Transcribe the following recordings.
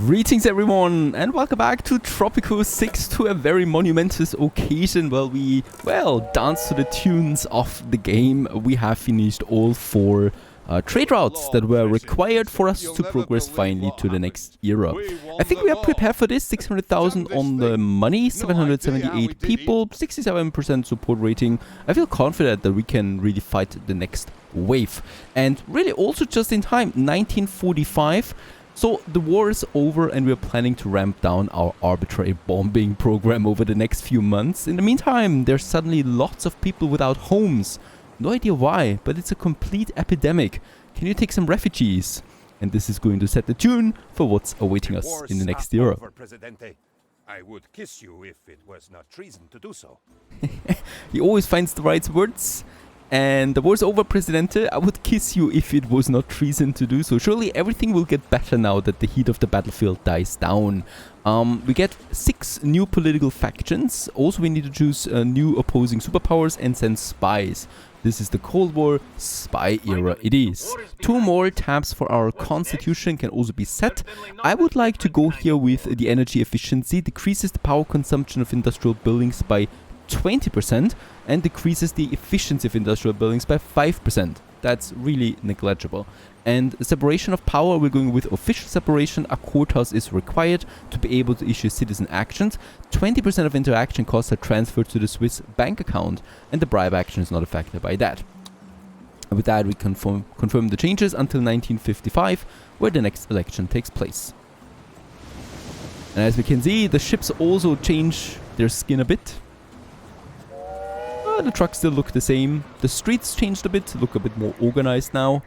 Greetings everyone and welcome back to Tropico 6 to a very monumentous occasion. We dance to the tunes of the game. We have finished all 4 trade routes that were required for us to progress finally to the next era. I think we are prepared for this. 600,000 on the money, 778 people, 67% support rating. I feel confident that we can really fight the next wave. And really also just in time, 1945. So the war is over and we're planning to ramp down our arbitrary bombing program over the next few months. In the meantime, there's suddenly lots of people without homes. No idea why, but it's a complete epidemic. Can you take some refugees? And this is going to set the tune for what's awaiting us in the next era. Presidente. I would kiss you if it was not treason to do so. He always finds the right words. And the war's over, Presidente. I would kiss you if it was not treason to do so. Surely everything will get better now that the heat of the battlefield dies down. We get 6 new political factions. Also, we need to choose new opposing superpowers and send spies. This is the Cold War spy era it is. 2 more tabs for our constitution can also be set. I would like to go here with the energy efficiency. Decreases the power consumption of industrial buildings by 20% and decreases the efficiency of industrial buildings by 5%. That's really negligible. And separation of power, we're going with official separation. A courthouse is required to be able to issue citizen actions. 20% of interaction costs are transferred to the Swiss bank account, and the bribe action is not affected by that. And with that, we confirm the changes until 1955, where the next election takes place. And as we can see, the ships also change their skin a bit. The trucks still look the same. The streets changed a bit, look a bit more organized now.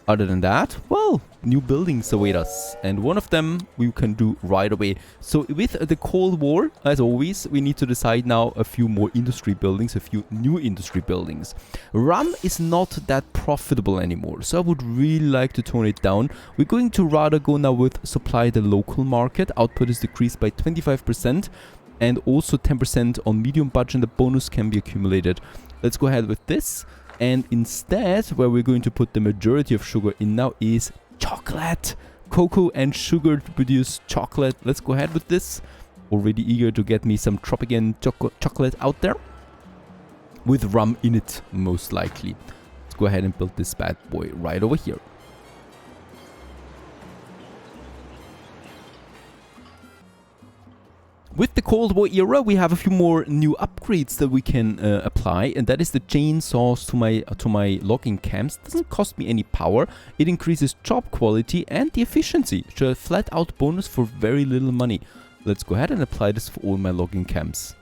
Other than that, well, new buildings await us. And one of them we can do right away. So with the Cold War, as always, we need to decide now a few more industry buildings, a few new industry buildings. Rum is not that profitable anymore, so I would really like to tone it down. We're going to rather go now with supply the local market. Output is decreased by 25%. And also 10% on medium budget, and the bonus can be accumulated. Let's go ahead with this. And instead, where we're going to put the majority of sugar in now is chocolate. Cocoa and sugar to produce chocolate. Let's go ahead with this. Already eager to get me some Tropican chocolate out there. With rum in it, most likely. Let's go ahead and build this bad boy right over here. With the Cold War era, we have a few more new upgrades that we can apply, and that is the chainsaws to my logging camps. Doesn't cost me any power. It increases job quality and the efficiency. So a flat out bonus for very little money. Let's go ahead and apply this for all my logging camps.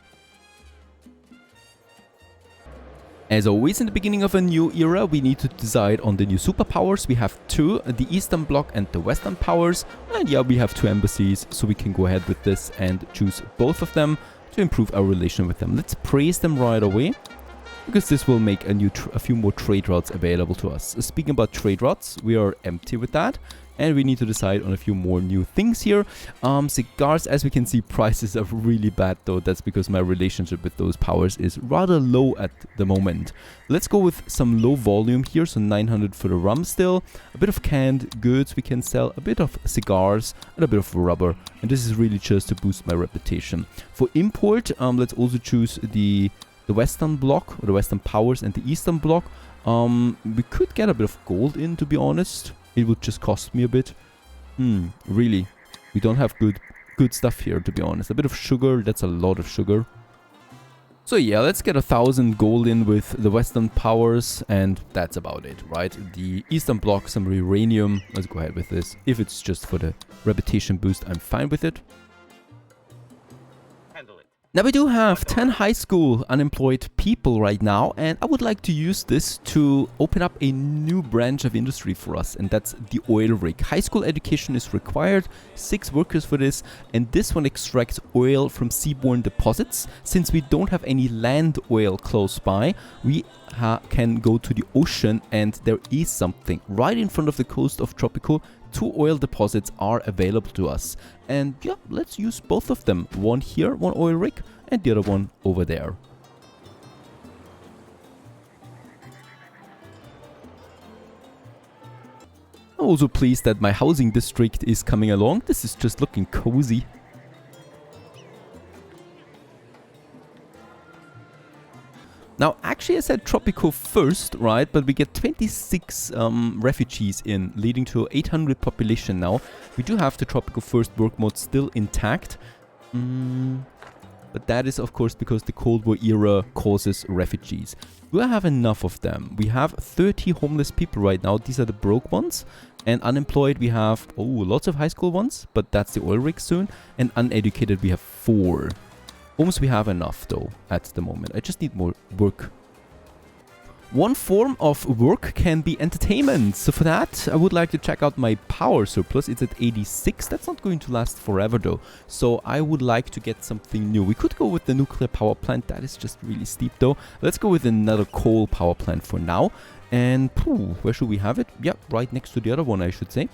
As always, in the beginning of a new era, we need to decide on the new superpowers. We have 2, the Eastern Bloc and the Western Powers. And yeah, we have 2 embassies, so we can go ahead with this and choose both of them to improve our relation with them. Let's praise them right away, because this will make a few more trade routes available to us. Speaking about trade routes, we are empty with that. And we need to decide on a few more new things here. Cigars, as we can see, prices are really bad though. That's because my relationship with those powers is rather low at the moment. Let's go with some low volume here. So 900 for the rum still. A bit of canned goods we can sell. A bit of cigars and a bit of rubber. And this is really just to boost my reputation. For import, let's also choose the Western Bloc, or the Western Powers, and the Eastern Bloc. We could get a bit of gold in, to be honest. It would just cost me a bit. Really. We don't have good stuff here, to be honest. A bit of sugar, that's a lot of sugar. So yeah, let's get 1,000 gold in with the Western Powers, and that's about it, right? The Eastern Bloc, some uranium. Let's go ahead with this. If it's just for the reputation boost, I'm fine with it. Now we do have 10 high school unemployed people right now, and I would like to use this to open up a new branch of industry for us, and that's the oil rig. High school education is required, 6 workers for this, and this one extracts oil from seaborne deposits. Since we don't have any land oil close by, we can go to the ocean, and there is something right in front of the coast of Tropico. 2 oil deposits are available to us, and yeah, let's use both of them. One here, one oil rig, and the other one over there. I'm also pleased that my housing district is coming along. This is just looking cozy. Now, actually I said Tropico first, right? But we get 26 refugees in, leading to 800 population now. We do have the Tropico first work mode still intact. But that is of course because the Cold War era causes refugees. Do I have enough of them? We have 30 homeless people right now. These are the broke ones. And unemployed we have, oh, lots of high school ones. But that's the oil rig soon. And uneducated we have 4. Homes we have enough though at the moment. I just need more work. One form of work can be entertainment. So for that, I would like to check out my power surplus. It's at 86. That's not going to last forever though. So I would like to get something new. We could go with the nuclear power plant. That is just really steep though. Let's go with another coal power plant for now. And where should we have it? Yeah, right next to the other one, I should say.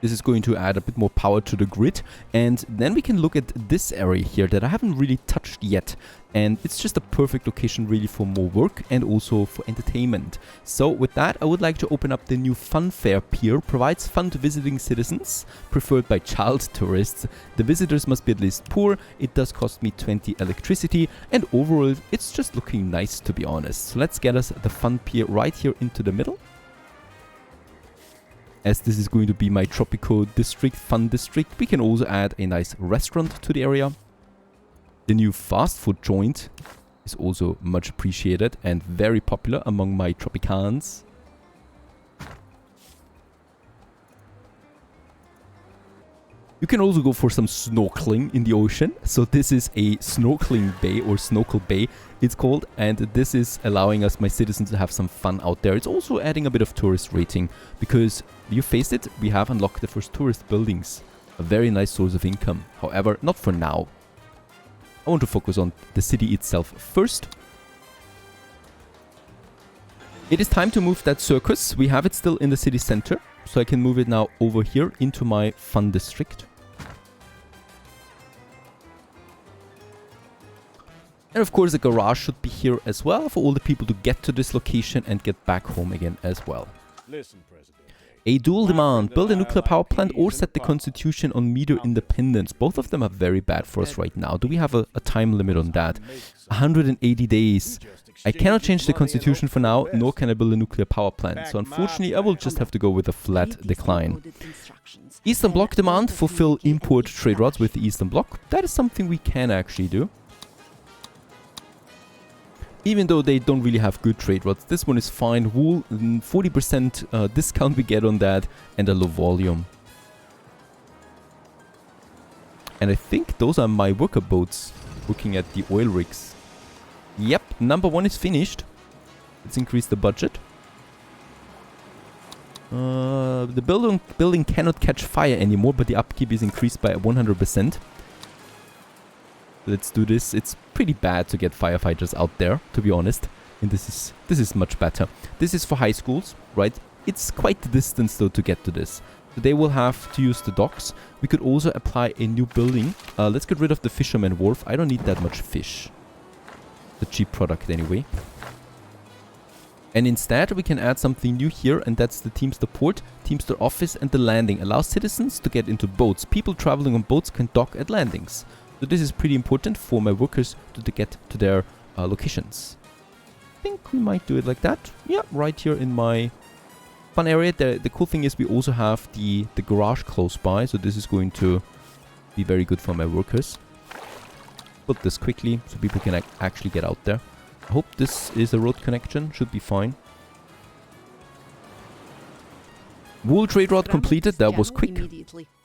This is going to add a bit more power to the grid. And then we can look at this area here that I haven't really touched yet. And it's just a perfect location really for more work and also for entertainment. So with that, I would like to open up the new fun fair pier. Provides fun to visiting citizens, preferred by child tourists. The visitors must be at least poor. It does cost me 20 electricity. And overall, it's just looking nice, to be honest. So let's get us the fun pier right here into the middle, as this is going to be my Tropico district, fun district. We can also add a nice restaurant to the area. The new fast food joint is also much appreciated and very popular among my Tropicans. You can also go for some snorkeling in the ocean. So this is a snorkeling bay, or snorkel bay it's called, and this is allowing us, my citizens, to have some fun out there. It's also adding a bit of tourist rating because, you faced it, we have unlocked the first tourist buildings. A very nice source of income. However, not for now. I want to focus on the city itself first. It is time to move that circus. We have it still in the city center, so I can move it now over here into my fun district. And of course the garage should be here as well for all the people to get to this location and get back home again as well. Listen, Presidente. A dual demand: build a nuclear power plant or set the constitution on Meteor independence. Both of them are very bad for us right now. Do we have a time limit on that? 180 days. I cannot change the constitution for now, nor can I build a nuclear power plant. So unfortunately I will just have to go with a flat decline. Eastern Bloc demand: fulfill import trade routes with the Eastern Bloc. That is something we can actually do. Even though they don't really have good trade routes, this one is fine. Wool, 40% discount we get on that, and a low volume. And I think those are my worker boats, looking at the oil rigs. Yep, number 1 is finished. Let's increase the budget. The building cannot catch fire anymore, but the upkeep is increased by 100%. Let's do this. It's pretty bad to get firefighters out there, to be honest. And this is much better. This is for high schools, right? It's quite the distance though to get to this. So they will have to use the docks. We could also apply a new building. Let's get rid of the fisherman wharf. I don't need that much fish. The cheap product anyway. And instead we can add something new here, and that's the Teamster Port, Teamster Office, and the landing. Allows citizens to get into boats. People traveling on boats can dock at landings. So this is pretty important for my workers to get to their locations. I think we might do it like that. Yeah, right here in my fun area. The cool thing is we also have the garage close by. So this is going to be very good for my workers. Put this quickly so people can actually get out there. I hope this is a road connection. Should be fine. Wool trade route completed. That was quick.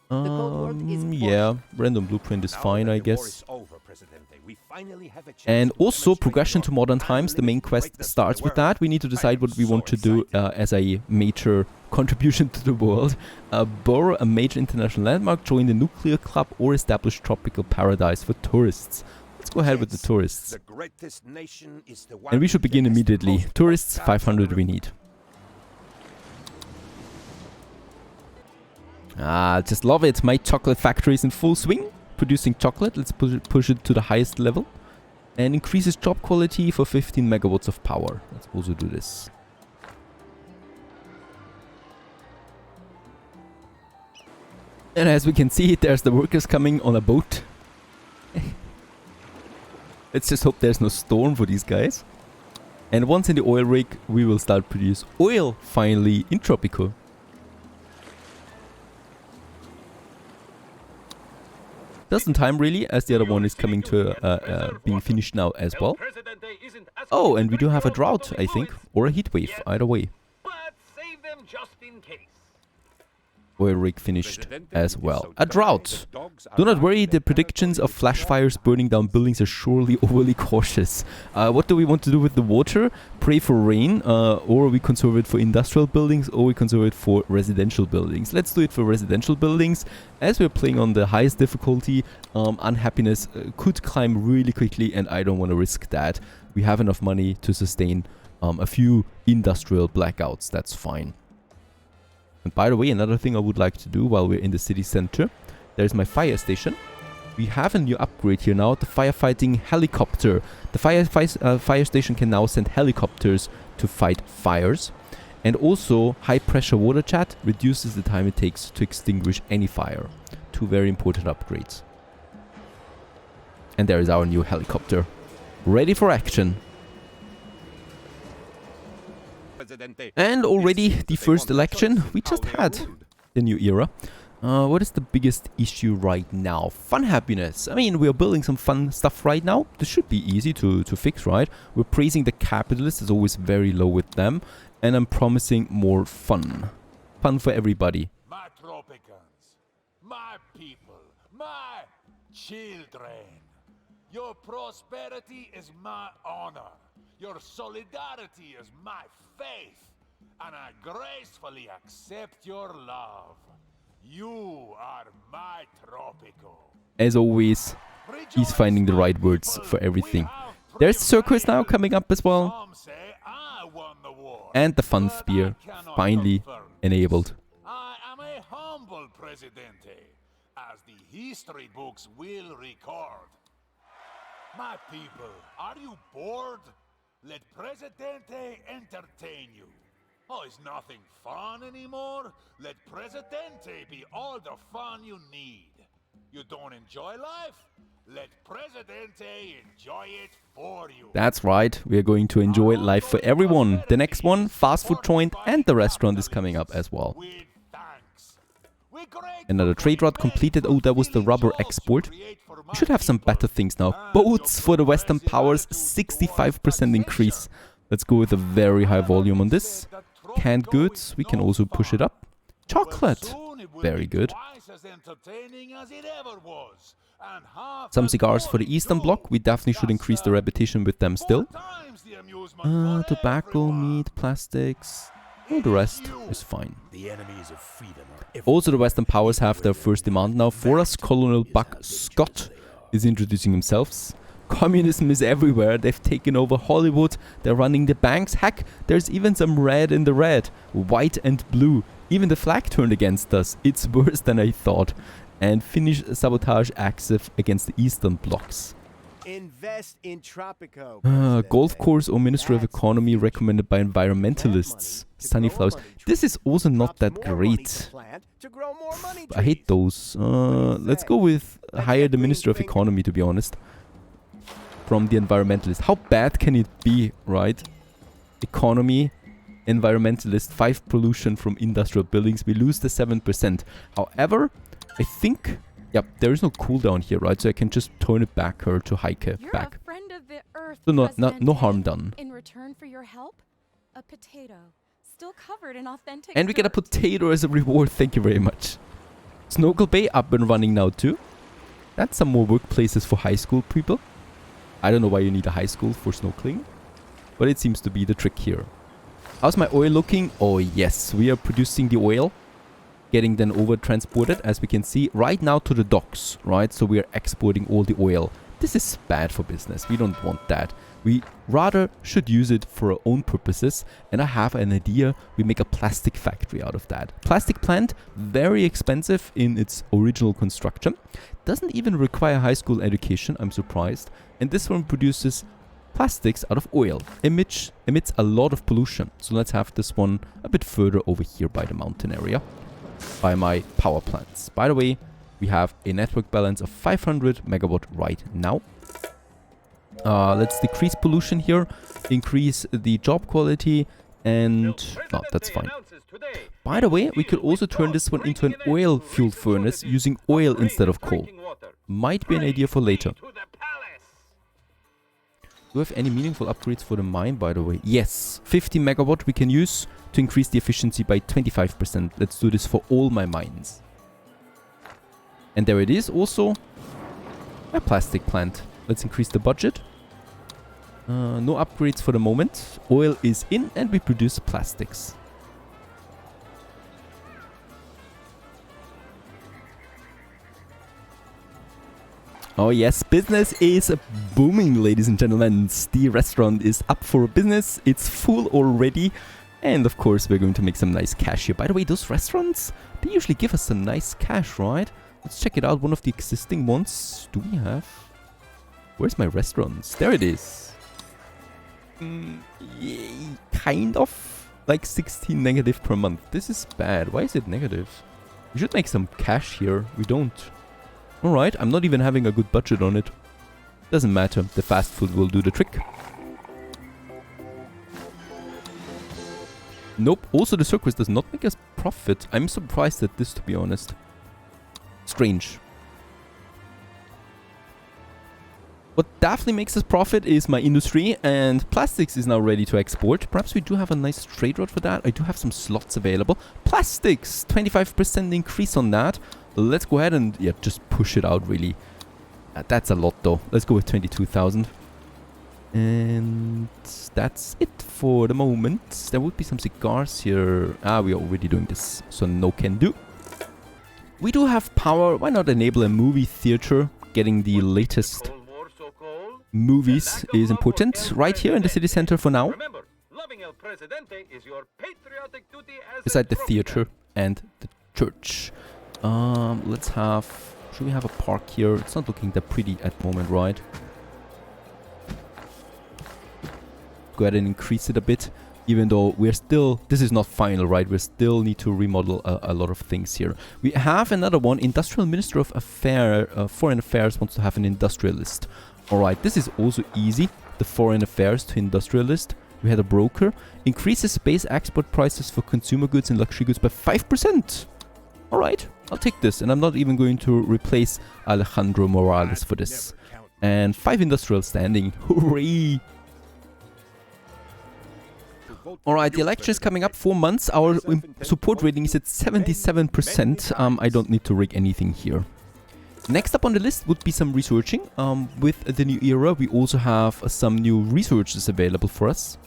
Yeah, random blueprint is fine, I guess. And also progression to modern times. The main quest starts with that. We need to decide what we want to do as a major contribution to the world. Borrow a major international landmark, join the nuclear club, or establish tropical paradise for tourists. Let's go ahead with the tourists. And we should begin immediately. Tourists, 500 we need. Just love it. My chocolate factory is in full swing, producing chocolate. Let's push it to the highest level. And increases job quality for 15 megawatts of power. Let's also do this. And as we can see, there's the workers coming on a boat. Let's just hope there's no storm for these guys. And once in the oil rig, we will start produce oil finally in Tropico. Doesn't time really, as the other one is coming to being finished now as well. Oh, and we do have a drought, I think, or a heat wave, either way. Oil rig finished as well. A drought. Do not worry, the predictions of flash fires burning down buildings are surely overly cautious. What do we want to do with the water? Pray for rain, or we conserve it for industrial buildings, or we conserve it for residential buildings. Let's do it for residential buildings. As we're playing on the highest difficulty, unhappiness could climb really quickly, and I don't want to risk that. We have enough money to sustain a few industrial blackouts. That's fine. And by the way, another thing I would like to do while we're in the city center, there's my fire station. We have a new upgrade here now, the firefighting helicopter. The fire station can now send helicopters to fight fires. And also, high pressure water jet reduces the time it takes to extinguish any fire. Two very important upgrades. And there is our new helicopter. Ready for action. And already the first election, we just had the new era. What is the biggest issue right now? Fun happiness. I mean, we are building some fun stuff right now. This should be easy to fix, right? We're praising the capitalists, it's always very low with them. And I'm promising more fun. Fun for everybody. My Tropicans, my people, my children. Your prosperity is my honor. Your solidarity is my faith, and I gracefully accept your love. You are my Tropico. As always, he's finding the right words for everything. There's circus now coming up as well. And the fun spear, finally enabled. I am a humble Presidente, as the history books will record. My people, are you bored? Let Presidente entertain you. Oh, is nothing fun anymore? Let Presidente be all the fun you need. You don't enjoy life? Let Presidente enjoy it for you. That's right, we are going to enjoy life for everyone. The next one, fast food joint, and the restaurant is coming up as well. Another trade route completed. Oh, that was the rubber export. We should have some better things now. Boats for the Western powers, 65% increase. Let's go with a very high volume on this. Canned goods, we can also push it up. Chocolate, very good. Some cigars for the Eastern Bloc. We definitely should increase the reputation with them still. Tobacco, meat, plastics. All the rest is fine. Also, the Western powers have their first demand now for us. Colonel Buck Scott is introducing themselves. Communism is everywhere. They've taken over Hollywood. They're running the banks. Heck, there's even some red in the red. White and blue. Even the flag turned against us. It's worse than I thought. And Finnish sabotage active against the Eastern blocks. Invest in Tropico. Golf course or Ministry of Economy recommended by environmentalists. Sunnyflowers. This is also not that great. I hate those. Let's go with hire the Minister of Economy, to be honest. From the environmentalist. How bad can it be, right? Economy, environmentalist, 5 pollution from industrial buildings. We lose the 7%. However, I think... Yep, there is no cooldown here, right? So I can just turn it back or to hike it back. So no harm done. In return for your help, a potato, still covered in authentic And we get a potato as a reward. Thank you very much. Snorkel Bay up and running now too. That's some more workplaces for high school people. I don't know why you need a high school for snorkeling, but it seems to be the trick here. How's my oil looking? Oh yes, we are producing the oil. Getting then over transported, as we can see, right now to the docks, right? So we are exporting all the oil. This is bad for business. We don't want that. We rather should use it for our own purposes, and I have an idea. We make a plastic factory out of that. Plastic plant, very expensive in its original construction. Doesn't even require high school education, I'm surprised. And this one produces plastics out of oil. Emits a lot of pollution. So let's have this one a bit further over here by the mountain area, by my power plants. By the way, we have a network balance of 500 megawatt right now. Let's decrease pollution here, increase the job quality, and oh, that's fine. By the way, we could also turn this one into an oil fuel furnace using oil instead of coal. Might be an idea for later. Do we have any meaningful upgrades for the mine, by the way? Yes, 50 megawatt we can use to increase the efficiency by 25%. Let's do this for all my mines. And there it is, also a plastic plant. Let's increase the budget. No upgrades for the moment. Oil is in and we produce plastics. Oh yes, business is booming, ladies and gentlemen. The restaurant is up for business. It's full already. And of course, we're going to make some nice cash here. By the way, those restaurants, they usually give us some nice cash, right? Let's check it out. One of the existing ones. Do we have? Where's my restaurants? There it is. Kind of. Like 16 negative per month. This is bad. Why is it negative? We should make some cash here. We don't. Alright, I'm not even having a good budget on it. Doesn't matter, the fast food will do the trick. Nope, also the circus does not make us profit. I'm surprised at this, to be honest. Strange. What definitely makes us profit is my industry, and plastics is now ready to export. Perhaps we do have a nice trade route for that. I do have some slots available. Plastics, 25% increase on that. Let's go ahead and, yeah, just push it out, really. That's a lot, though. Let's go with 22,000. And that's it for the moment. There would be some cigars here. We are already doing this, so no can do. We do have power. Why not enable a movie theater? Getting the latest movies is important. Right here in the city center for now. Beside the theater and the church. Let's have... Should we have a park here? It's not looking that pretty at the moment, right? Go ahead and increase it a bit. Even though we're still... This is not final, right? We still need to remodel a lot of things here. We have another one. Industrial Minister of Foreign Affairs wants to have an industrialist. Alright, this is also easy. The Foreign Affairs to industrialist. We had a broker. Increases space export prices for consumer goods and luxury goods by 5%. Alright, I'll take this. And I'm not even going to replace Alejandro Morales for this. And 5 industrial standing. Hooray! Alright, the election is coming up 4 months. Our support rating is at 77%. I don't need to rig anything here. Next up on the list would be some researching. With the new era, we also have some new researches available for us.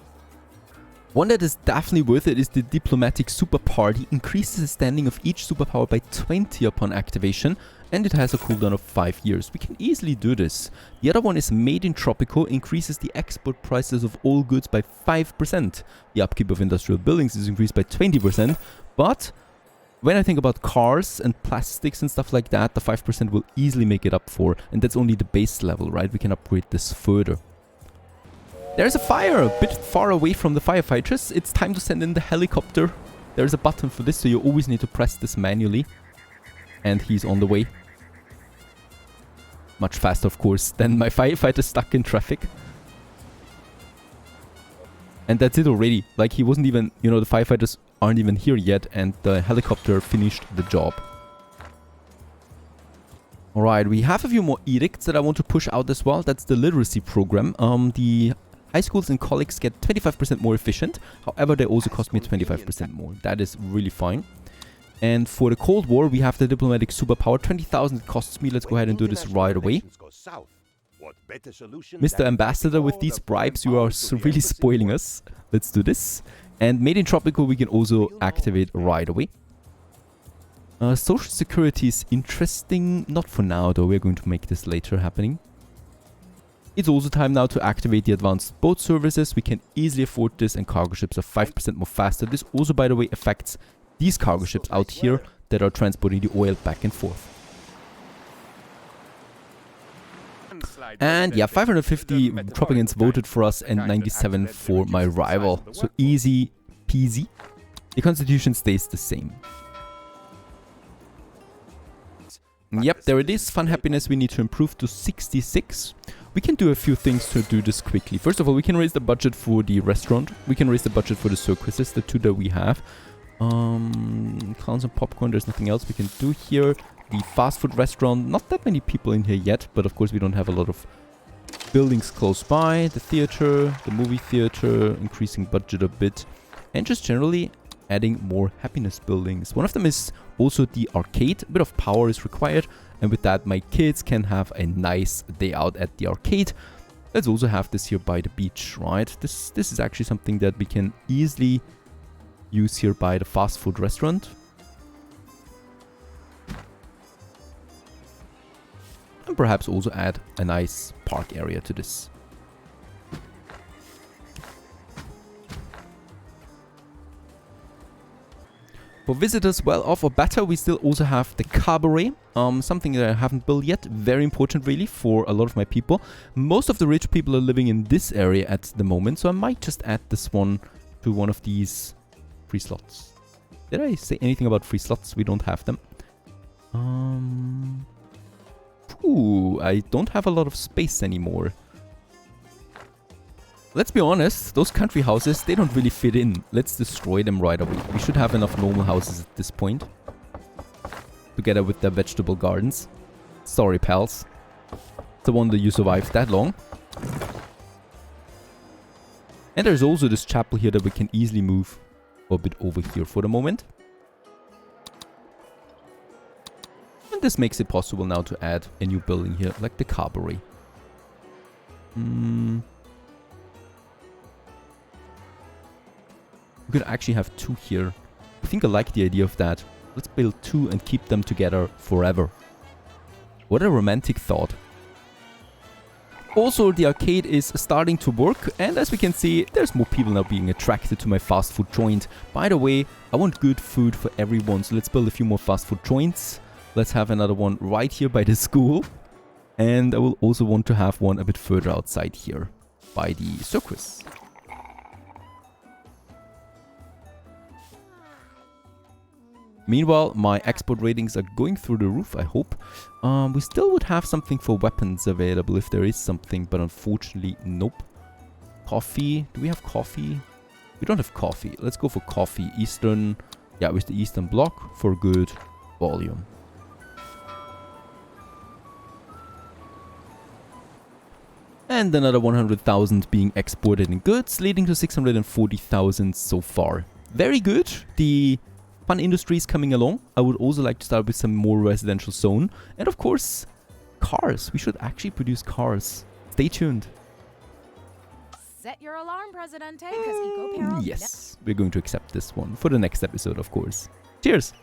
One that is definitely worth it is the diplomatic super party. Increases the standing of each superpower by 20 upon activation, and it has a cooldown of 5 years. We can easily do this. The other one is Made in Tropico. Increases the export prices of all goods by 5%. The upkeep of industrial buildings is increased by 20%, but when I think about cars and plastics and stuff like that, the 5% will easily make it up for, and that's only the base level, right? We can upgrade this further. There's a fire a bit far away from the firefighters. It's time to send in the helicopter. There's a button for this, so you always need to press this manually. And he's on the way. Much faster, of course, than my firefighter stuck in traffic. And that's it already. Like, he wasn't even... You know, the firefighters aren't even here yet, and the helicopter finished the job. Alright, we have a few more edicts that I want to push out as well. That's the literacy program. The high schools and colleges get 25% more efficient. However, they also cost me 25% more. That is really fine. And for the Cold War, we have the diplomatic superpower. 20,000 costs me. Let's go ahead and do this right away. Mr. Ambassador, with these bribes, you are really spoiling us. Let's do this. And Made in Tropico, we can also activate right away. Social security is interesting. Not for now, though. We're going to make this later happening. It's also time now to activate the advanced boat services. We can easily afford this, and cargo ships are 5% more faster. This also, by the way, affects these cargo ships out here that are transporting the oil back and forth. And yeah, 550 Tropicans voted for us and 97 for my rival. So easy peasy. The constitution stays the same. Yep, there it is. Fun happiness we need to improve to 66. We can do a few things to do this quickly. First of all, we can raise the budget for the restaurant. We can raise the budget for the circuses, the two that we have. Clowns and popcorn, there's nothing else we can do here. The fast food restaurant, not that many people in here yet, but of course we don't have a lot of buildings close by. The theater, the movie theater, increasing budget a bit. And just generally adding more happiness buildings. One of them is also the arcade. A bit of power is required, and with that my kids can have a nice day out at the arcade. Let's also have this here by the beach, right? This is actually something that we can easily use here by the fast food restaurant. And perhaps also add a nice park area to this. For visitors well off or better, we still also have the cabaret, something that I haven't built yet. Very important really for a lot of my people. Most of the rich people are living in this area at the moment, so I might just add this one to one of these free slots. Did I say anything about free slots? We don't have them. Ooh, I don't have a lot of space anymore. Let's be honest, those country houses, they don't really fit in. Let's destroy them right away. We should have enough normal houses at this point. Together with the vegetable gardens. Sorry, pals. It's a wonder you survived that long. And there's also this chapel here that we can easily move a bit over here for the moment. And this makes it possible now to add a new building here, like the cabaret. We could actually have two here. I think I like the idea of that. Let's build two and keep them together forever. What a romantic thought. Also, the arcade is starting to work, and as we can see, there's more people now being attracted to my fast food joint. By the way, I want good food for everyone, so let's build a few more fast food joints. Let's have another one right here by the school. And I will also want to have one a bit further outside here, by the circus. Meanwhile, my export ratings are going through the roof, I hope. We still would have something for weapons available if there is something, but unfortunately, nope. Coffee. Do we have coffee? We don't have coffee. Let's go for coffee. Eastern. Yeah, with the Eastern Bloc for good volume. And another 100,000 being exported in goods, leading to 640,000 so far. Very good. The fun industries coming along. I would also like to start with some more residential zone. And of course, cars. We should actually produce cars. Stay tuned. Set your alarm, Presidente, because eco peril. Yes, we're going to accept this one for the next episode, of course. Cheers!